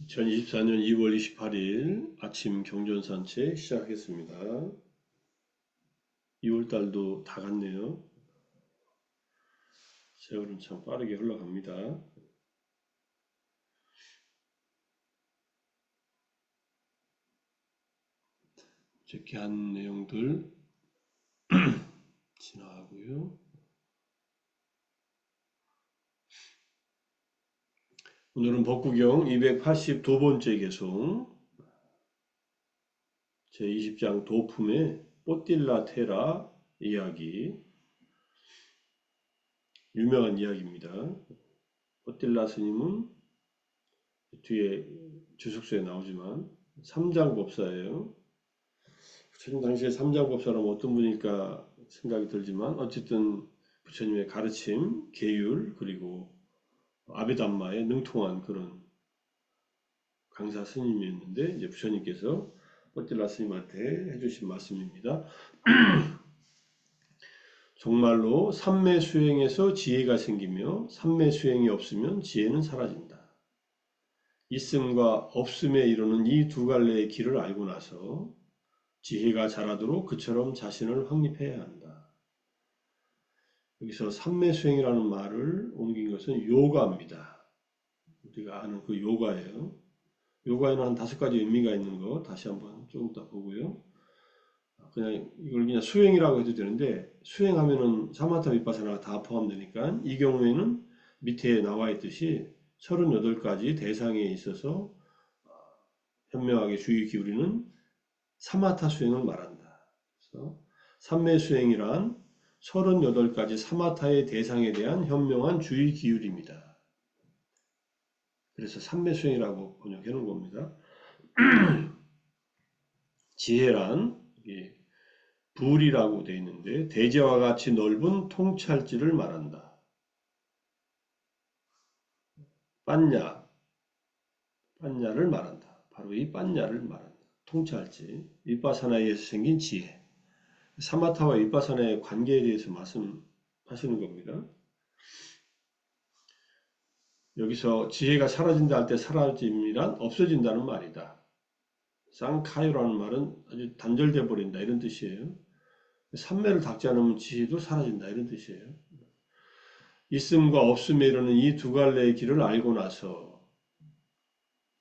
2024년 2월 28일 아침 경전산책 시작하겠습니다. 2월 달도 다 갔네요. 세월은 참 빠르게 흘러갑니다. 이렇게 한 내용들 지나가고요. 오늘은 법구경 282번째 개송 제20장 도품의 뽀틸라 테라 이야기, 유명한 이야기입니다. 뽀틸라 스님은 뒤에 주석서에 나오지만 삼장법사예요. 부처님 당시에 삼장법사라면 어떤 분일까 생각이 들지만 어쨌든 부처님의 가르침, 계율 그리고 아베담마에 능통한 그런 강사 스님이었는데 이제 부처님께서 뽀틸라 스님한테 해주신 말씀입니다. 정말로 삼매 수행에서 지혜가 생기며 삼매 수행이 없으면 지혜는 사라진다. 있음과 없음에 이르는 이 두 갈래의 길을 알고 나서 지혜가 자라도록 그처럼 자신을 확립해야 한다. 여기서 삼매수행이라는 말을 옮긴 것은 요가입니다. 우리가 아는 그 요가예요. 요가에는 한 5가지 의미가 있는 거 다시 한번 조금 더 보고요. 그냥 이걸 그냥 수행이라고 해도 되는데 수행하면은 사마타 비파사나가 다 포함되니까 이 경우에는 밑에 나와 있듯이 38가지 대상에 있어서 현명하게 주의 기울이는 사마타 수행을 말한다. 그래서 삼매 수행이란 38가지 사마타의 대상에 대한 현명한 주의 기울입니다. 그래서 삼매 수행이라고 번역해 놓은 겁니다. 지혜란 불이라고 되어 있는데 대지와 같이 넓은 통찰지를 말한다. 빠냐를 말한다. 바로 이 빠냐를 말한다. 통찰지, 위파사나에서 생긴 지혜. 사마타와 위파사나의 관계에 대해서 말씀하시는 겁니다. 여기서 지혜가 사라진다 할 때 사라짐이란 없어진다는 말이다. 쌍카요라는 말은 아주 단절돼 버린다 이런 뜻이에요. 삼매를 닦지 않으면 지혜도 사라진다 이런 뜻이에요. 있음과 없음에 이르는 이 두 갈래의 길을 알고 나서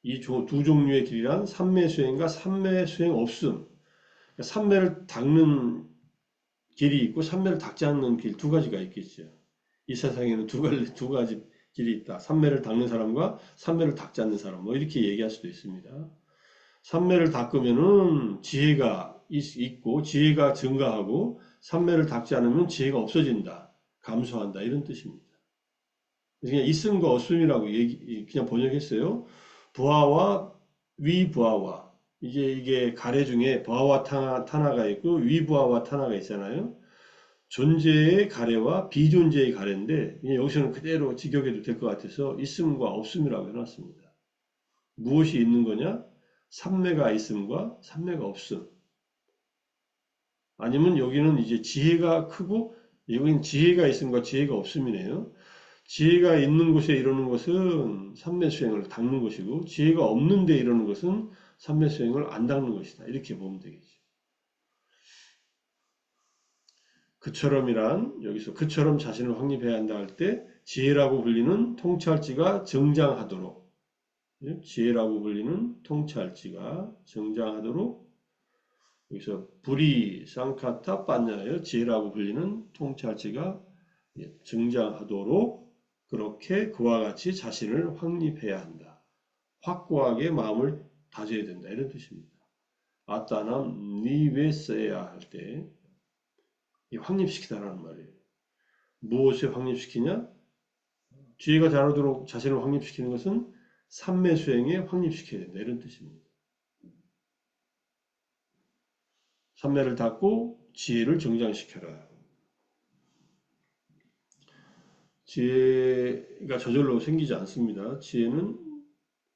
이 두 종류의 길이란 삼매 수행과 삼매 수행 없음. 그러니까 삼매를 닦는 길이 있고 삼매를 닦지 않는 길 두 가지가 있겠죠. 이 세상에는 두 가지 길이 있다. 삼매를 닦는 사람과 삼매를 닦지 않는 사람. 뭐 이렇게 얘기할 수도 있습니다. 삼매를 닦으면은 지혜가 있고 지혜가 증가하고 삼매를 닦지 않으면 지혜가 없어진다. 감소한다. 이런 뜻입니다. 그냥 있음과 없음이라고 그냥 번역했어요. 부하와 위부하와 이게 가래 중에 부하와 타나가 있고 위부하와 타나가 있잖아요. 존재의 가래와 비존재의 가래인데 여기서는 그대로 직역해도 될 것 같아서 있음과 없음이라고 해놨습니다. 무엇이 있는 거냐? 삼매가 있음과 삼매가 없음. 아니면 여기는 이제 지혜가 크고 여기는 지혜가 있음과 지혜가 없음이네요. 지혜가 있는 곳에 이루는 것은 삼매수행을 닦는 것이고 지혜가 없는 데 이루는 것은 삼매수행을 안 닦는 것이다. 이렇게 보면 되겠죠. 그처럼이란 여기서 그처럼 자신을 확립해야 한다 할 때 지혜라고 불리는 통찰지가 정장하도록 지혜라고 불리는 통찰지가 정장하도록 여기서 불이 쌍카타 빠냐예요. 지혜라고 불리는 통찰지가 증장하도록 그렇게 그와 같이 자신을 확립해야 한다. 확고하게 마음을 다져야 된다. 이런 뜻입니다. 아따남 니베세야 할 때 확립시키다라는 말이에요. 무엇을 확립시키냐? 지혜가 자라도록 자신을 확립시키는 것은 삼매수행에 확립시켜야 된다. 이런 뜻입니다. 삼매를 닫고 지혜를 정장시켜라. 지혜가 저절로 생기지 않습니다. 지혜는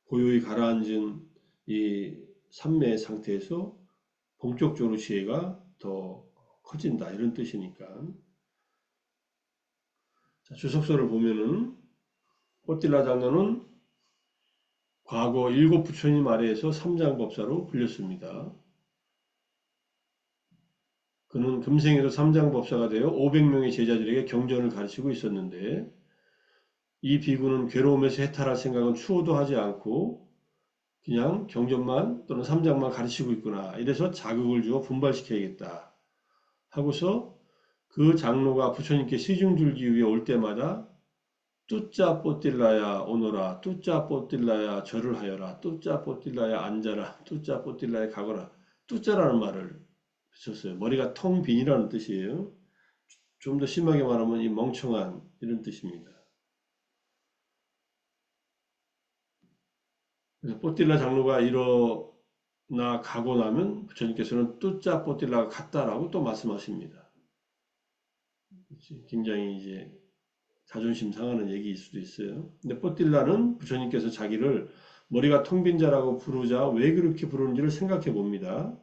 고요히 가라앉은 이 삼매 상태에서 본격적으로 지혜가 더 커진다. 이런 뜻이니까. 자, 주석서를 보면은 뽀틸라 장로는 과거 일곱 부처님 아래에서 삼장법사로 불렸습니다. 그는 금생에도 삼장법사가 되어 500명의 제자들에게 경전을 가르치고 있었는데 이 비구는 괴로움에서 해탈할 생각은 추호도 하지 않고 그냥 경전만 또는 삼장만 가르치고 있구나. 이래서 자극을 주어 분발시켜야겠다. 하고서 그 장로가 부처님께 시중 들기 위해 올 때마다 뚜짜 뽀딜라야 오너라, 뚜짜 뽀딜라야 절을 하여라, 뚜짜 뽀딜라야 앉아라, 뚜짜 뽀딜라야 가거라. 뚜짜라는 말을 붙였어요. 머리가 텅 빈이라는 뜻이에요. 좀 더 심하게 말하면 이 멍청한 이런 뜻입니다. 그래서 뽀딜라 장로가 일어나 가고 나면 부처님께서는 뚜짜 뽀딜라가 같다라고 또 말씀하십니다. 굉장히 이제 자존심 상하는 얘기일 수도 있어요. 근데 뽀딜라는 부처님께서 자기를 머리가 텅 빈 자라고 부르자 왜 그렇게 부르는지를 생각해 봅니다.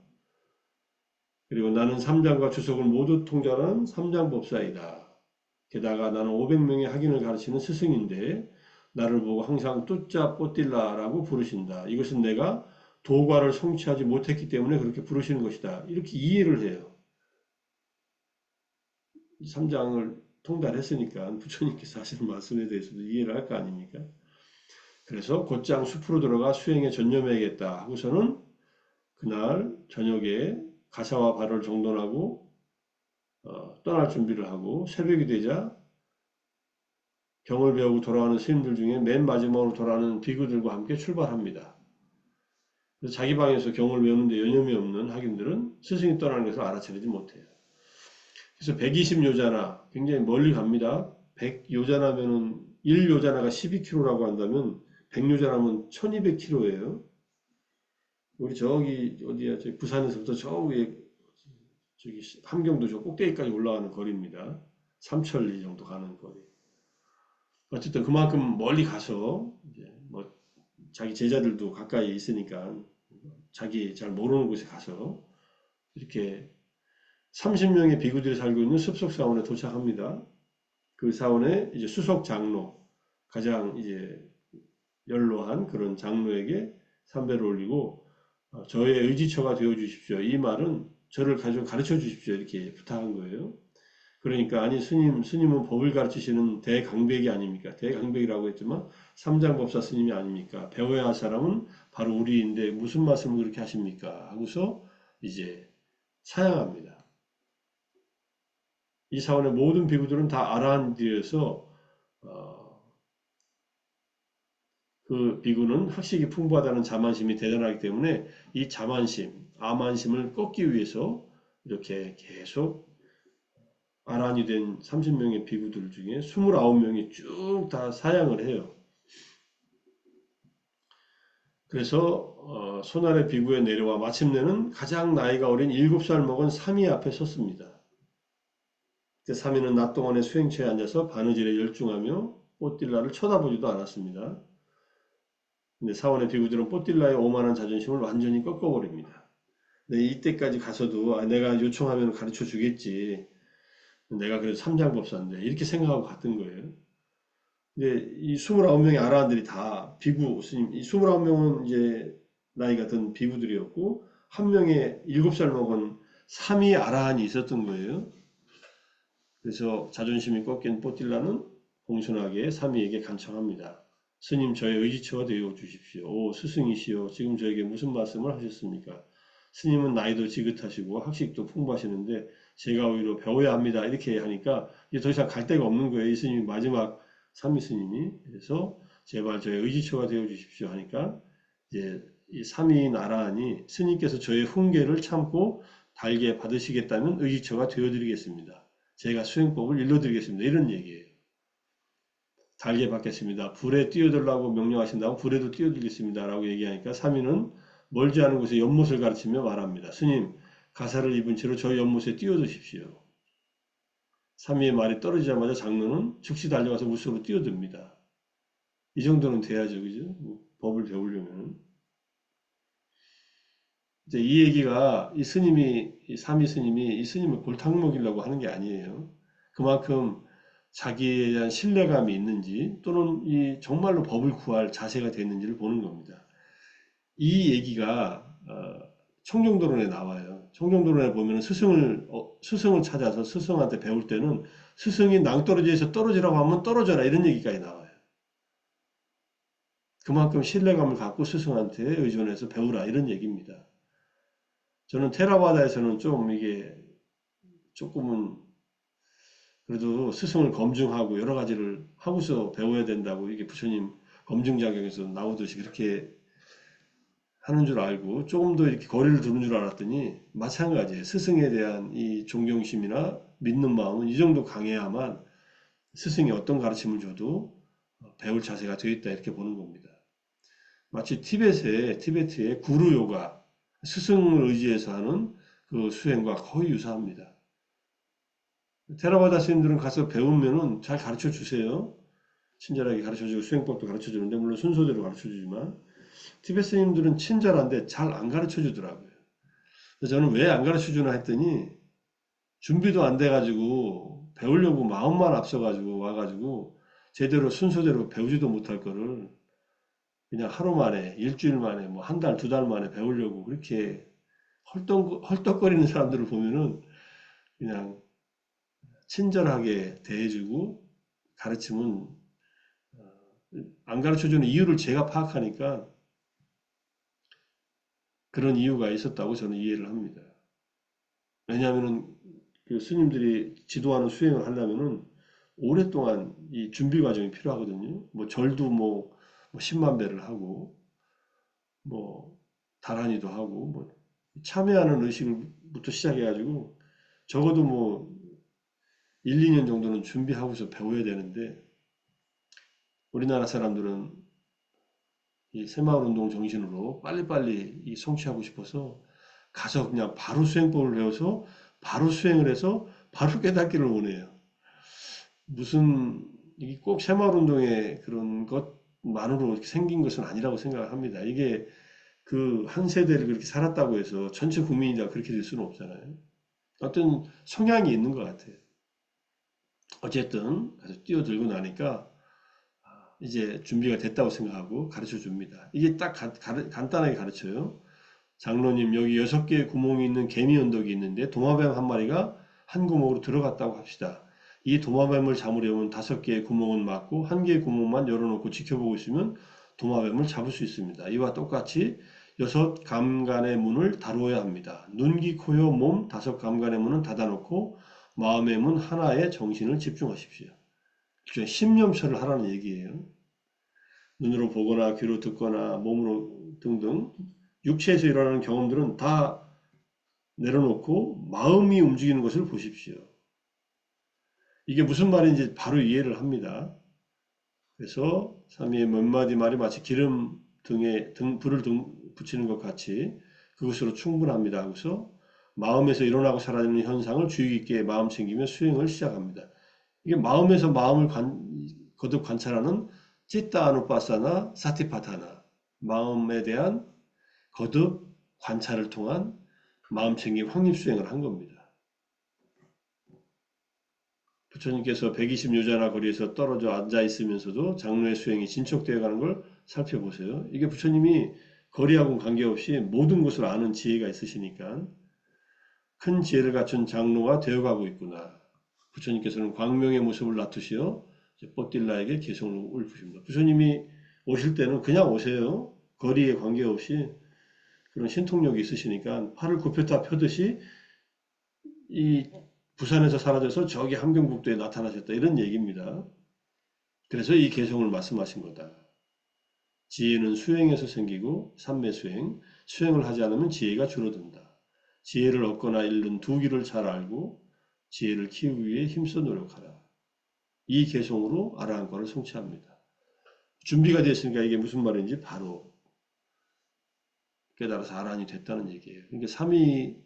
그리고 나는 삼장과 주석을 모두 통달한 삼장법사이다. 게다가 나는 500명의 학인을 가르치는 스승인데 나를 보고 항상 뚜짜 뽀딜라라고 부르신다. 이것은 내가 도과를 성취하지 못했기 때문에 그렇게 부르시는 것이다. 이렇게 이해를 해요. 삼장을 통달했으니까 부처님께서 하시는 말씀에 대해서도 이해를 할 거 아닙니까? 그래서 곧장 숲으로 들어가 수행에 전념해야겠다 하고서는 그날 저녁에 가사와 발을 정돈하고 떠날 준비를 하고 새벽이 되자 경을 배우고 돌아오는 스님들 중에 맨 마지막으로 돌아오는 비구들과 함께 출발합니다. 그래서 자기 방에서 경을 배우는데 여념이 없는 학인들은 스승이 떠나는 것을 알아차리지 못해요. 그래서 120요자나 굉장히 멀리 갑니다. 100요자나면은 1요자나가 12km라고 한다면 100요자나면 1200km예요. 우리 저기 어디야? 저기 부산에서부터 저 위에 저기 함경도 저 꼭대기까지 올라가는 거리입니다. 삼천리 정도 가는 거리. 어쨌든 그만큼 멀리 가서 이제 뭐 자기 제자들도 가까이 있으니까 자기 잘 모르는 곳에 가서 이렇게 30명의 비구들이 살고 있는 숲속 사원에 도착합니다. 그 사원에 이제 수석 장로, 가장 이제 연로한 그런 장로에게 삼배를 올리고 저의 의지처가 되어 주십시오. 이 말은 저를 가르쳐 주십시오. 이렇게 부탁한 거예요. 그러니까 아니 스님은 법을 가르치시는 대강백이 아닙니까? 대강백이라고 했지만 삼장법사 스님이 아닙니까? 배워야 할 사람은 바로 우리인데 무슨 말씀을 그렇게 하십니까? 하고서 이제 사양합니다. 이 사원의 모든 비구들은 다 아라한들에서 그 비구는 학식이 풍부하다는 자만심이 대단하기 때문에 이 자만심, 아만심을 꺾기 위해서 이렇게 계속 아란이 된 30명의 비구들 중에 29명이 쭉 다 사양을 해요. 그래서 손아래 비구에 내려와 마침내는 가장 나이가 어린 7살 먹은 사미 앞에 섰습니다. 그때 사미는 낮 동안에 수행처에 앉아서 바느질에 열중하며 뽀딜라를 쳐다보지도 않았습니다. 근데 사원의 비구들은 뽀딜라의 오만한 자존심을 완전히 꺾어버립니다. 근데 이때까지 가서도 내가 요청하면 가르쳐 주겠지. 내가 그래도 삼장법사인데 이렇게 생각하고 갔던 거예요. 근데 이 29명의 아라한들이 다 비구 스님, 이 29명은 이제 나이가 든 비구들이었고 한 명의 7살 먹은 삼위 아라한이 있었던 거예요. 그래서 자존심이 꺾인 뽀틸라는 공손하게 삼위에게 간청합니다. 스님 저의 의지처가 되어 주십시오. 오 스승이시여 지금 저에게 무슨 말씀을 하셨습니까? 스님은 나이도 지긋하시고 학식도 풍부하시는데 제가 오히려 배워야 합니다. 이렇게 하니까 이제 더 이상 갈 데가 없는 거예요. 이 스님이 마지막 삼위 스님이. 그래서 제발 저의 의지처가 되어 주십시오 하니까 이제 이 삼위 나라하니 스님께서 저의 훈계를 참고 달게 받으시겠다면 의지처가 되어 드리겠습니다. 제가 수행법을 일러드리겠습니다. 이런 얘기예요. 달게 받겠습니다. 불에 뛰어들라고 명령하신다고 불에도 뛰어들겠습니다. 라고 얘기하니까 삼위는 멀지 않은 곳에 연못을 가르치며 말합니다. 스님, 가사를 입은 채로 저 연못에 뛰어드십시오. 삼위의 말이 떨어지자마자 장로는 즉시 달려가서 물속으로 뛰어듭니다. 이 정도는 돼야죠. 그죠? 법을 배우려면. 이제 이 얘기가 이 스님이, 이 삼위 스님이 이 스님을 골탕 먹이려고 하는 게 아니에요. 그만큼 자기에 대한 신뢰감이 있는지 또는 이 정말로 법을 구할 자세가 됐는지를 보는 겁니다. 이 얘기가 청정도론에 나와요. 청정도론에 보면 스승을 찾아서 스승한테 배울 때는 스승이 낭떠러지에서 떨어지라고 하면 떨어져라 이런 얘기까지 나와요. 그만큼 신뢰감을 갖고 스승한테 의존해서 배우라 이런 얘기입니다. 저는 테라바다에서는 좀 이게 조금은 그래도 스승을 검증하고 여러 가지를 하고서 배워야 된다고 이게 부처님 검증 자격에서 나오듯이 그렇게 하는 줄 알고 조금 더 이렇게 거리를 두는 줄 알았더니 마찬가지예요. 스승에 대한 이 존경심이나 믿는 마음은 이 정도 강해야만 스승이 어떤 가르침을 줘도 배울 자세가 되어 있다 이렇게 보는 겁니다. 마치 티베트의 구루 요가, 스승을 의지해서 하는 그 수행과 거의 유사합니다. 테라바다 스님들은 가서 배우면은 잘 가르쳐 주세요. 친절하게 가르쳐 주고 수행법도 가르쳐 주는데 물론 순서대로 가르쳐 주지만 티베트 스님들은 친절한데 잘 안 가르쳐 주더라고요. 그래서 저는 왜 안 가르쳐 주나 했더니 준비도 안 돼가지고 배우려고 마음만 앞서가지고 와가지고 제대로 순서대로 배우지도 못할 거를 그냥 하루 만에, 일주일 만에, 뭐 한 달, 두 달 만에 배우려고 그렇게 헐떡거리는 사람들을 보면은 그냥 친절하게 대해주고 가르치면 안 가르쳐주는 이유를 제가 파악하니까 그런 이유가 있었다고 저는 이해를 합니다. 왜냐하면은 그 스님들이 지도하는 수행을 하려면은 오랫동안 이 준비 과정이 필요하거든요. 뭐 절도 뭐 10만 배를 하고 뭐 다란이도 하고 뭐 참여하는 의식부터 시작해가지고 적어도 뭐 1, 2년 정도는 준비하고서 배워야 되는데 우리나라 사람들은 이 새마을운동 정신으로 빨리빨리 이 성취하고 싶어서 가서 그냥 바로 수행법을 배워서 바로 수행을 해서 바로 깨닫기를 원해요. 무슨 이게 꼭 새마을운동의 그런 것만으로 생긴 것은 아니라고 생각합니다. 이게 그 한 세대를 그렇게 살았다고 해서 전체 국민이 다 그렇게 될 수는 없잖아요. 어떤 성향이 있는 것 같아요. 어쨌든 그래서 뛰어들고 나니까 이제 준비가 됐다고 생각하고 가르쳐 줍니다. 이게 딱 간단하게 가르쳐요. 장로님 여기 6개의 구멍이 있는 개미 언덕이 있는데 도마뱀 한 마리가 한 구멍으로 들어갔다고 합시다. 이 도마뱀을 잡으려면 5개의 구멍은 막고 1개의 구멍만 열어놓고 지켜보고 있으면 도마뱀을 잡을 수 있습니다. 이와 똑같이 6감간의 문을 다루어야 합니다. 눈, 귀, 코, 여, 몸 5감간의 문은 닫아놓고 마음의 문 하나에 정신을 집중하십시오. 심념처를 하라는 얘기예요. 눈으로 보거나 귀로 듣거나 몸으로 등등 육체에서 일어나는 경험들은 다 내려놓고 마음이 움직이는 것을 보십시오. 이게 무슨 말인지 바로 이해를 합니다. 그래서 삼위의 몇 마디 말이 마치 기름 등에 불을 붙이는 것 같이 그것으로 충분합니다 하고서 마음에서 일어나고 사라지는 현상을 주의 깊게 마음 챙기며 수행을 시작합니다. 이게 마음에서 마음을 거듭 관찰하는 찌tta 아누파사나 사티파타나 마음에 대한 거듭 관찰을 통한 마음챙김 확립수행을 한 겁니다. 부처님께서 120요자나 거리에서 떨어져 앉아 있으면서도 장로의 수행이 진척되어 가는 걸 살펴보세요. 이게 부처님이 거리하고는 관계없이 모든 것을 아는 지혜가 있으시니까 큰 지혜를 갖춘 장로가 되어가고 있구나. 부처님께서는 광명의 모습을 나타시어 뽀딜라에게 개성을 읊으십니다. 부처님이 오실 때는 그냥 오세요. 거리에 관계없이 그런 신통력이 있으시니까 팔을 굽혔다 펴듯이 이 부산에서 사라져서 저기 함경북도에 나타나셨다 이런 얘기입니다. 그래서 이 개성을 말씀하신 거다. 지혜는 수행에서 생기고 삼매수행, 수행을 하지 않으면 지혜가 줄어든다. 지혜를 얻거나 잃는 두 길을 잘 알고 지혜를 키우기 위해 힘써 노력하라. 이 개성으로 아라한과를 성취합니다. 준비가 됐으니까 이게 무슨 말인지 바로 깨달아서 아라한이 됐다는 얘기예요. 그러니까 삼위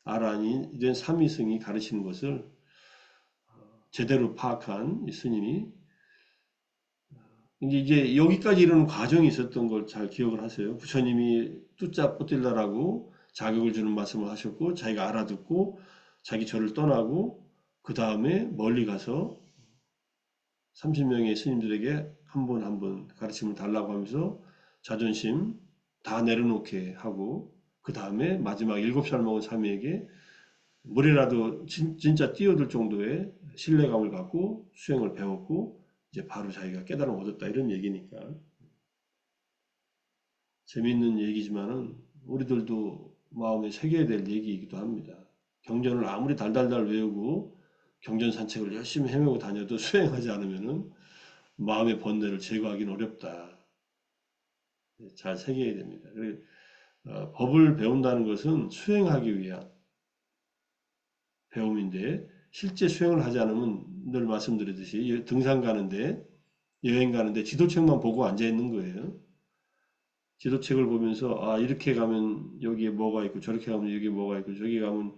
아라한이 된 삼위승이 가르치는 것을 제대로 파악한 이 스님이 이제 여기까지 이르는 과정이 있었던 걸 잘 기억을 하세요. 부처님이 뚜짜 뿌딜라라고 자격을 주는 말씀을 하셨고 자기가 알아듣고 자기 절을 떠나고 그 다음에 멀리 가서 30명의 스님들에게 한 분 한 분 가르침을 달라고 하면서 자존심 다 내려놓게 하고 그 다음에 마지막 7살 먹은 사미에게 물이라도 진짜 뛰어들 정도의 신뢰감을 갖고 수행을 배웠고 이제 바로 자기가 깨달음을 얻었다 이런 얘기니까 재미있는 얘기지만은 우리들도 마음에 새겨야 될 얘기이기도 합니다. 경전을 아무리 달달달 외우고 경전 산책을 열심히 헤매고 다녀도 수행하지 않으면은 마음의 번뇌를 제거하기는 어렵다. 잘 새겨야 됩니다. 법을 배운다는 것은 수행하기 위한 배움인데 실제 수행을 하지 않으면 늘 말씀드렸듯이 등산 가는데 여행 가는데 지도책만 보고 앉아 있는 거예요. 지도책을 보면서 아 이렇게 가면 여기에 뭐가 있고 저렇게 가면 여기에 뭐가 있고 저기 가면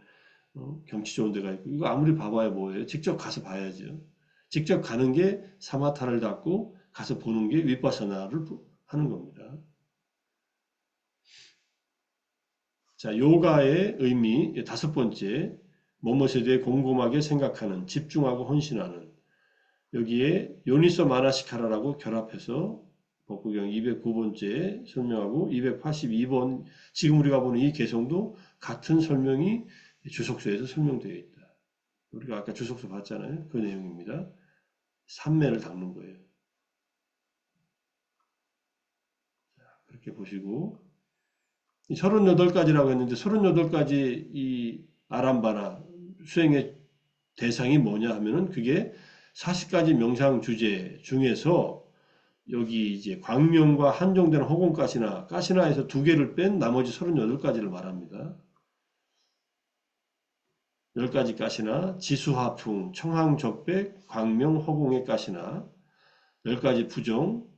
경치 좋은 데가 있고 이거 아무리 봐봐야 뭐예요? 직접 가서 봐야죠. 직접 가는 게 사마타를 닫고 가서 보는 게 윗바사나를 하는 겁니다. 자, 요가의 의미 다섯 번째, 무엇에 대해 곰곰하게 생각하는, 집중하고 헌신하는. 여기에 요니소 마나시카라라고 결합해서 법구경 209번째 설명하고 282번 지금 우리가 보는 이 개성도 같은 설명이 주석서에서 설명되어 있다. 우리가 아까 주석서 봤잖아요. 그 내용입니다. 삼매를 닦는 거예요. 그렇게 보시고 38가지라고 했는데 38가지 이 아람바나 수행의 대상이 뭐냐 하면은 그게 40가지 명상 주제 중에서 여기 이제 광명과 한정되는 허공가시나 가시나에서 두 개를 뺀 나머지 38가지를 말합니다. 10가지 가시나 지수화풍, 청항적백, 광명, 허공의 가시나 10가지 부정,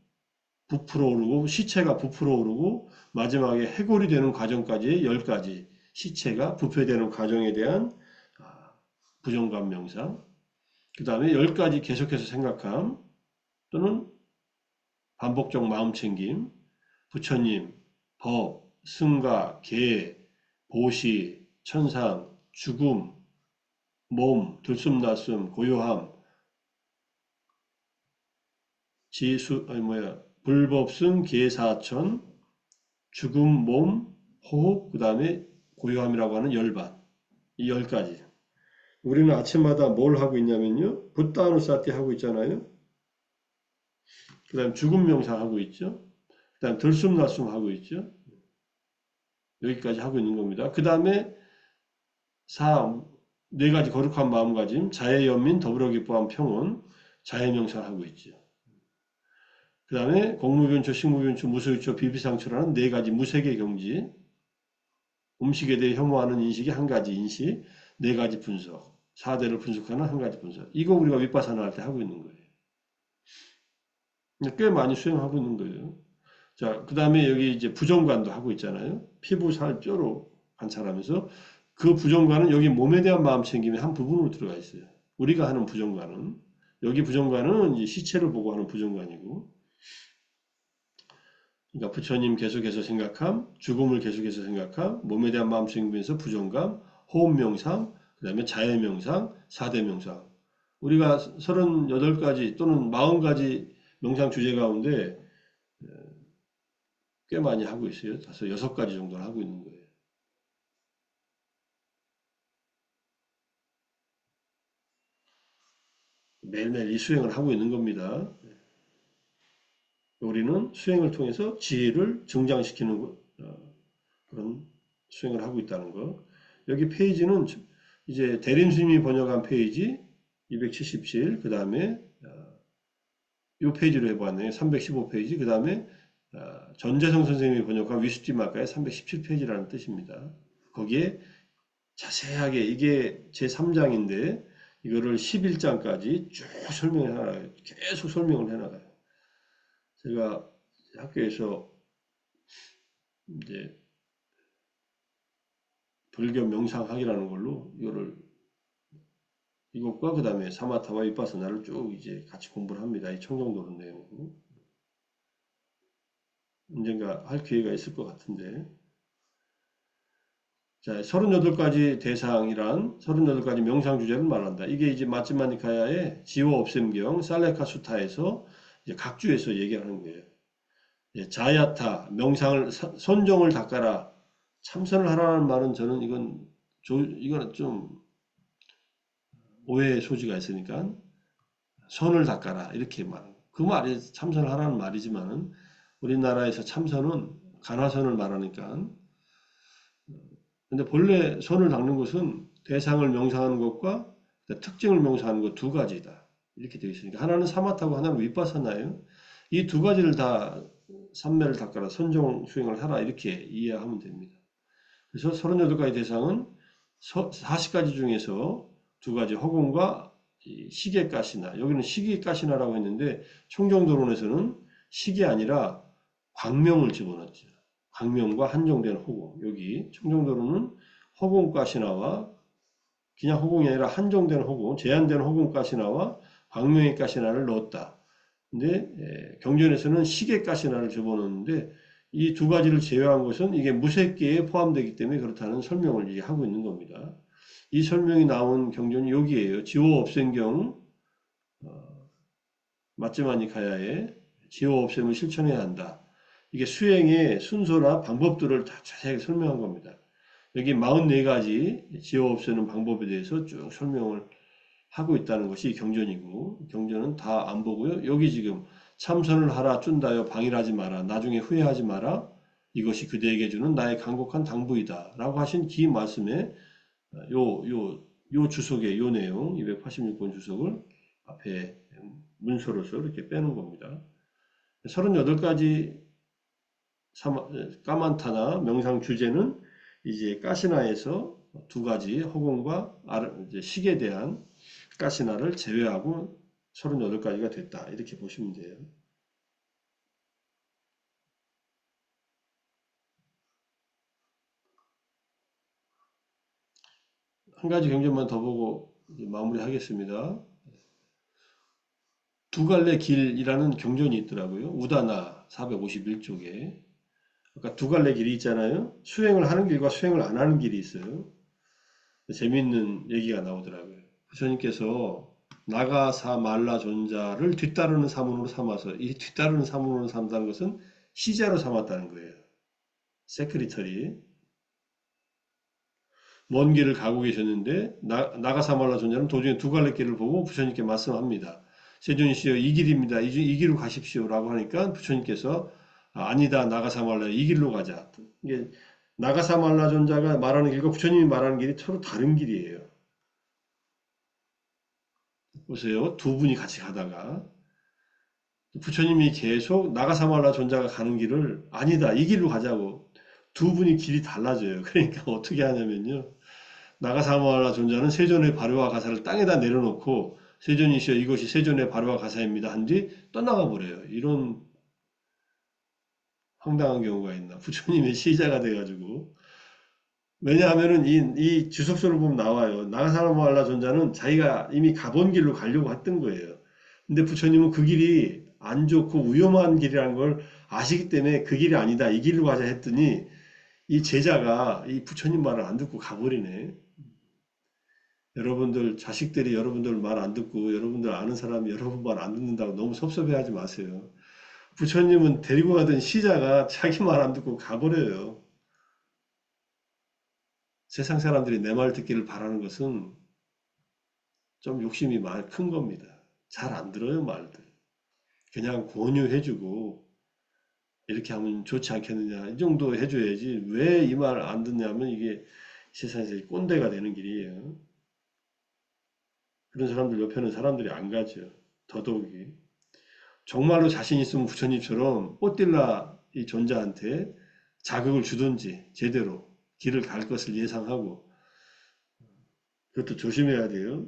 부풀어 오르고 시체가 부풀어 오르고 마지막에 해골이 되는 과정까지 10가지 시체가 부패되는 과정에 대한 부정감 명상 그 다음에 10가지 계속해서 생각함 또는 반복적 마음챙김 부처님, 법, 승가, 계, 보시, 천상, 죽음, 몸, 들숨날숨, 고요함, 지수, 아니 뭐야, 불법승, 계사천, 죽음, 몸, 호흡, 그 다음에 고요함이라고 하는 열반. 이 10가지. 우리는 아침마다 뭘 하고 있냐면요. 붓다누사티 하고 있잖아요. 그 다음 죽음 명상 하고 있죠. 그 다음 들숨날숨 하고 있죠. 여기까지 하고 있는 겁니다. 그 다음에 네 가지 거룩한 마음가짐, 자애연민, 더불어 기뻐함, 평온, 자애명상 하고 있죠. 그 다음에 공무변초, 식무변초, 무소유초, 비비상초라는 네 가지 무색의 경지, 음식에 대해 혐오하는 인식이 한 가지 인식, 네 가지 분석, 사대를 분석하는 한 가지 분석. 이거 우리가 윗바사나 할 때 하고 있는 거예요. 꽤 많이 수행하고 있는 거예요. 자, 그 다음에 여기 이제 부정관도 하고 있잖아요. 피부, 살, 뼈로 관찰하면서 그 부정관은 여기 몸에 대한 마음 챙김의 한 부분으로 들어가 있어요. 우리가 하는 부정관은 여기 부정관은 이제 시체를 보고 하는 부정관이고 그러니까 부처님 계속해서 생각함, 죽음을 계속해서 생각함, 몸에 대한 마음 챙김에서 부정감, 호흡 명상, 그 다음에 자해 명상, 사대 명상. 우리가 38가지 또는 40가지 명상 주제 가운데 꽤 많이 하고 있어요. 다섯, 6가지 정도를 하고 있는 거예요. 매일매일 이 수행을 하고 있는 겁니다. 우리는 수행을 통해서 지혜를 증장시키는 그런 수행을 하고 있다는 거. 여기 페이지는 이제 대림 스님이 번역한 페이지 277, 그 다음에 이 페이지로 해봤네요. 315페이지, 그 다음에 전재성 선생님이 번역한 위스티 마카의 317페이지라는 뜻입니다. 거기에 자세하게 이게 제3장인데 이거를 11장까지 쭉 설명해 나가요. 계속 설명을 해 나가요. 제가 학교에서 이제 불교 명상학이라는 걸로 이것과 그 다음에 사마타와 위파스나를 쭉 이제 같이 공부를 합니다. 이 청정도론 내용으로. 언젠가 할 기회가 있을 것 같은데. 자, 38가지 대상이란 38가지 명상 주제를 말한다. 이게 이제 마찌마니카야의 지워 없앰경 살레카 수타에서 이제 각주에서 얘기하는 거예요. 예, 자야타 명상을 선종을 닦아라. 참선을 하라는 말은 저는 이거는 좀 오해의 소지가 있으니까 선을 닦아라 이렇게 말하는 그 말이 참선을 하라는 말이지만은 우리나라에서 참선은 간화선을 말하니까 근데 본래 선을 닦는 것은 대상을 명상하는 것과 특징을 명상하는 것 두 가지다. 이렇게 되어 있으니까 하나는 사마타고 하나는 위파사나예요. 이 두 가지를 다 삼매를 닦아라 선종 수행을 하라 이렇게 이해하면 됩니다. 그래서 38가지 대상은 40가지 중에서 두 가지 허공과 시계가시나 여기는 시계가시나라고 했는데 총정도론에서는 시계 아니라 광명을 집어넣었죠. 광명과 한정된 허공. 여기 총정도론은 허공가시나와 그냥 허공이 아니라 한정된 허공, 제한된 허공가시나와 광명의 가시나를 넣었다. 근데 경전에서는 시계가시나를 집어넣었는데 이 두 가지를 제외한 것은 이게 무색계에 포함되기 때문에 그렇다는 설명을 하고 있는 겁니다. 이 설명이 나온 경전이 여기에요. 지호 없앰경 마찌마니카야의 지호 없앰을 실천해야 한다. 이게 수행의 순서나 방법들을 다 자세하게 설명한 겁니다. 여기 44가지 지호 없애는 방법에 대해서 쭉 설명을 하고 있다는 것이 경전이고 경전은 다 안 보고요. 여기 지금 참선을 하라 쭌다여 방일하지 마라 나중에 후회하지 마라 이것이 그대에게 주는 나의 간곡한 당부이다 라고 하신 긴 말씀에 요 주석의 요 내용 286번 주석을 앞에 문서로서 이렇게 빼놓은 겁니다. 38가지 까만타나 명상 주제는 이제 가시나에서 두 가지 허공과 이제 식에 대한 가시나를 제외하고 38가지가 됐다. 이렇게 보시면 돼요. 한 가지 경전만 더 보고 마무리하겠습니다. 두 갈래 길이라는 경전이 있더라고요. 우다나 451쪽에. 아까 두 갈래 길이 있잖아요. 수행을 하는 길과 수행을 안 하는 길이 있어요. 재미있는 얘기가 나오더라고요. 부처님께서 나가사 말라 존자를 뒤따르는 사문으로 삼아서 이 뒤따르는 사문으로 삼다는 것은 시자로 삼았다는 거예요. 세크리터리. 먼 길을 가고 계셨는데 나가사 말라 존자는 도중에 두 갈래 길을 보고 부처님께 말씀합니다. 세존이시여 이 길입니다. 이 길로 가십시오. 라고 하니까 부처님께서 아니다 나가사 말라 이 길로 가자. 이게 나가사 말라 존자가 말하는 길과 부처님이 말하는 길이 서로 다른 길이에요. 보세요. 두 분이 같이 가다가 부처님이 계속 나가사말라 존자가 가는 길을 아니다 이 길로 가자고 두 분이 길이 달라져요. 그러니까 어떻게 하냐면요. 나가사말라 존자는 세존의 발효와 가사를 땅에다 내려놓고 세존이시여 이것이 세존의 발효와 가사입니다. 한 뒤 떠나가 버려요. 이런 황당한 경우가 있나. 부처님의 시자가 돼가지고 왜냐하면은 이 주석서를 보면 나와요. 나가사말라 존자는 자기가 이미 가본 길로 가려고 했던 거예요. 근데 부처님은 그 길이 안 좋고 위험한 길이라는 걸 아시기 때문에 그 길이 아니다. 이 길로 가자 했더니 이 제자가 이 부처님 말을 안 듣고 가버리네. 여러분들 자식들이 여러분들 말 안 듣고 여러분들 아는 사람이 여러분 말 안 듣는다고 너무 섭섭해하지 마세요. 부처님은 데리고 가던 시자가 자기 말 안 듣고 가버려요. 세상 사람들이 내 말 듣기를 바라는 것은 좀 욕심이 많이 큰 겁니다. 잘 안 들어요, 말들. 그냥 권유해주고 이렇게 하면 좋지 않겠느냐 이 정도 해줘야지 왜 이 말 안 듣냐면 이게 세상에서 꼰대가 되는 길이에요. 그런 사람들 옆에는 사람들이 안 가죠. 더더욱이 정말로 자신 있으면 부처님처럼 뽀뛸라 이 존재한테 자극을 주든지 제대로 길을 갈 것을 예상하고 그것도 조심해야 돼요.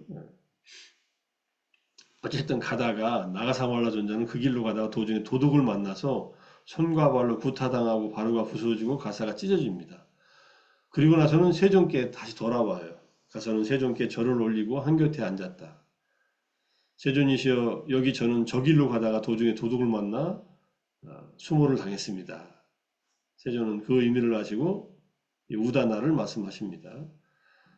어쨌든 가다가 나가사말라 존자는 그 길로 가다가 도중에 도둑을 만나서 손과 발로 구타당하고 발우가 부서지고 가사가 찢어집니다. 그리고 나서는 세존께 다시 돌아와요. 가서는 세존께 절을 올리고 한 곁에 앉았다. 세존이시여 여기 저는 저 길로 가다가 도중에 도둑을 만나 수모를 당했습니다. 세존은 그 의미를 아시고 이 우다나를 말씀하십니다.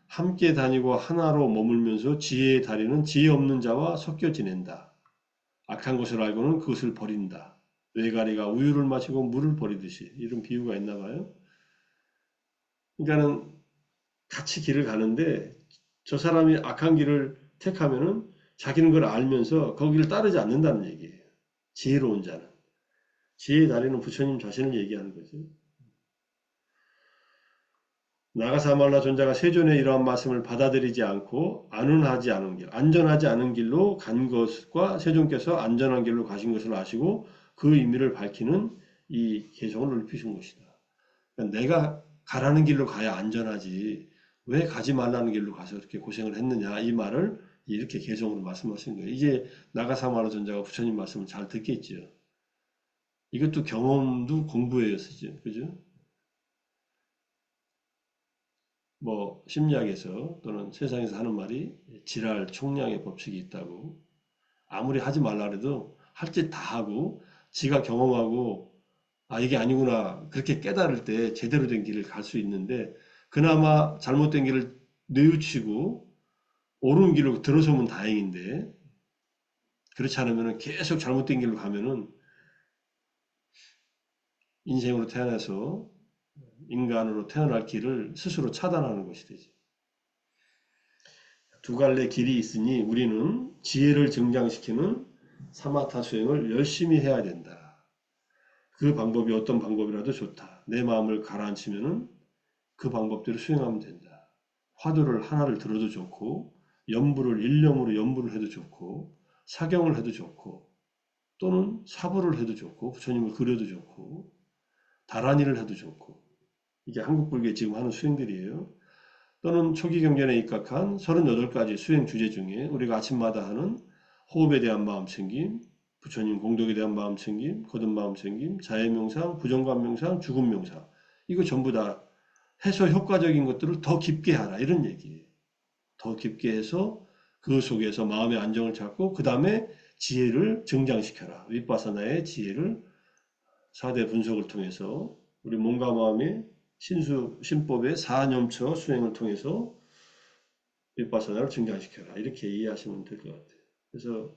함께 다니고 하나로 머물면서 지혜의 다리는 지혜 없는 자와 섞여 지낸다. 악한 것을 알고는 그것을 버린다. 외가리가 우유를 마시고 물을 버리듯이. 이런 비유가 있나 봐요. 그러니까는 같이 길을 가는데 저 사람이 악한 길을 택하면은 자기는 그걸 알면서 거기를 따르지 않는다는 얘기예요. 지혜로운 자는. 지혜의 다리는 부처님 자신을 얘기하는 거죠. 나가사말라 존자가 세존의 이러한 말씀을 받아들이지 않고 안운하지 않은 길, 안전하지 않은 길로 간 것과 세존께서 안전한 길로 가신 것을 아시고 그 의미를 밝히는 이 개성을 넓히신 것이다. 그러니까 내가 가라는 길로 가야 안전하지 왜 가지 말라는 길로 가서 이렇게 고생을 했느냐 이 말을 이렇게 개성으로 말씀하신 거예요. 이제 나가사말라 존자가 부처님 말씀을 잘 듣겠죠. 이것도 경험도 공부예요, 그죠? 뭐 심리학에서 또는 세상에서 하는 말이 지랄 총량의 법칙이 있다고 아무리 하지 말라 그래도 할 짓 다 하고 지가 경험하고 아 이게 아니구나 그렇게 깨달을 때 제대로 된 길을 갈 수 있는데 그나마 잘못된 길을 뉘우치고 옳은 길로 들어서면 다행인데 그렇지 않으면 계속 잘못된 길로 가면은 인생으로 태어나서 인간으로 태어날 길을 스스로 차단하는 것이 되죠. 두 갈래 길이 있으니 우리는 지혜를 증장시키는 사마타 수행을 열심히 해야 된다. 그 방법이 어떤 방법이라도 좋다. 내 마음을 가라앉히면은 그 방법대로 수행하면 된다. 화두를 하나를 들어도 좋고 연부를 일념으로 연부를 해도 좋고 사경을 해도 좋고 또는 사부를 해도 좋고 부처님을 그려도 좋고 다란이를 해도 좋고 이게 한국 불교에 지금 하는 수행들이에요. 또는 초기 경전에 입각한 38가지 수행 주제 중에 우리가 아침마다 하는 호흡에 대한 마음 챙김, 부처님 공덕에 대한 마음 챙김, 거듭 마음 챙김, 자해 명상, 부정관 명상, 죽음 명상 이거 전부 다 해서 효과적인 것들을 더 깊게 하라 이런 얘기예요. 더 깊게 해서 그 속에서 마음의 안정을 찾고 그 다음에 지혜를 증장시켜라. 윗바사나의 지혜를 4대 분석을 통해서 우리 몸과 마음의 신법의 4념처 수행을 통해서 윗바사나를 증장시켜라. 이렇게 이해하시면 될 것 같아요. 그래서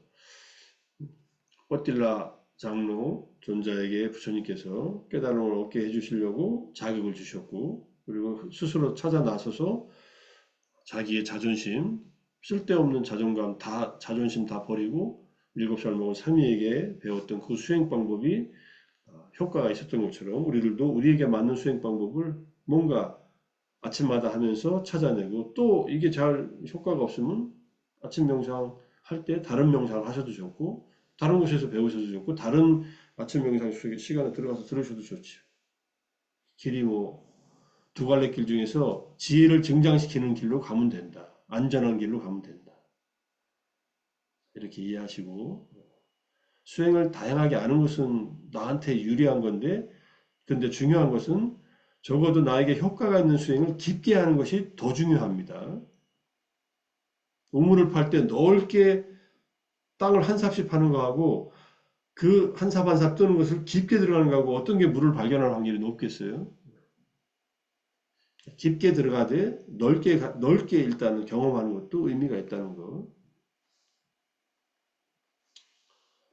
뻗딜라 장로 존자에게 부처님께서 깨달음을 얻게 해주시려고 자격을 주셨고 그리고 스스로 찾아 나서서 자기의 자존심, 쓸데없는 자존감 자존심 다 버리고 7살 먹은 사미에게 배웠던 그 수행 방법이 효과가 있었던 것처럼 우리들도 우리에게 맞는 수행 방법을 뭔가 아침마다 하면서 찾아내고 또 이게 잘 효과가 없으면 아침 명상 할 때 다른 명상을 하셔도 좋고 다른 곳에서 배우셔도 좋고 다른 아침 명상 시간에 들어가서 들으셔도 좋죠. 길이 뭐 두 갈래 길 중에서 지혜를 증장시키는 길로 가면 된다. 안전한 길로 가면 된다. 이렇게 이해하시고 수행을 다양하게 아는 것은 나한테 유리한 건데 근데 중요한 것은 적어도 나에게 효과가 있는 수행을 깊게 하는 것이 더 중요합니다. 우물을 팔 때 넓게 땅을 한 삽씩 파는 거하고 그 한 삽 한 삽 뜨는 것을 깊게 들어가는 거하고 어떤 게 물을 발견할 확률이 높겠어요? 깊게 들어가되 넓게 일단 경험하는 것도 의미가 있다는 거.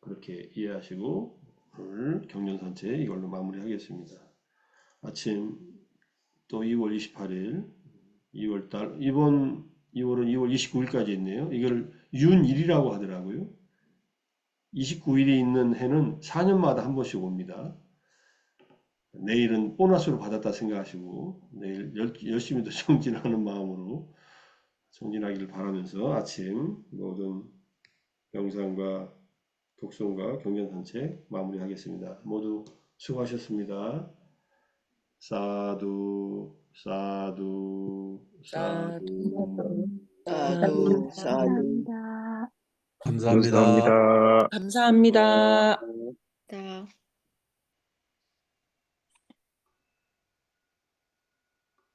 그렇게 이해하시고 오늘 경전산책 이걸로 마무리하겠습니다. 아침 또 2월 28일 2월달 이번 2월은 2월 29일까지 있네요. 이걸 윤일이라고 하더라고요. 29일이 있는 해는 4년마다 한 번씩 옵니다. 내일은 보너스로 받았다 생각하시고 내일 열심히 더 정진하는 마음으로 정진하기를 바라면서 아침 모든 명상과 독송과 경전 산책 마무리하겠습니다. 모두 수고하셨습니다. 사두 사두 사두, 사두 사두, 사두. 감사합니다. 감사합니다. 감사합니다.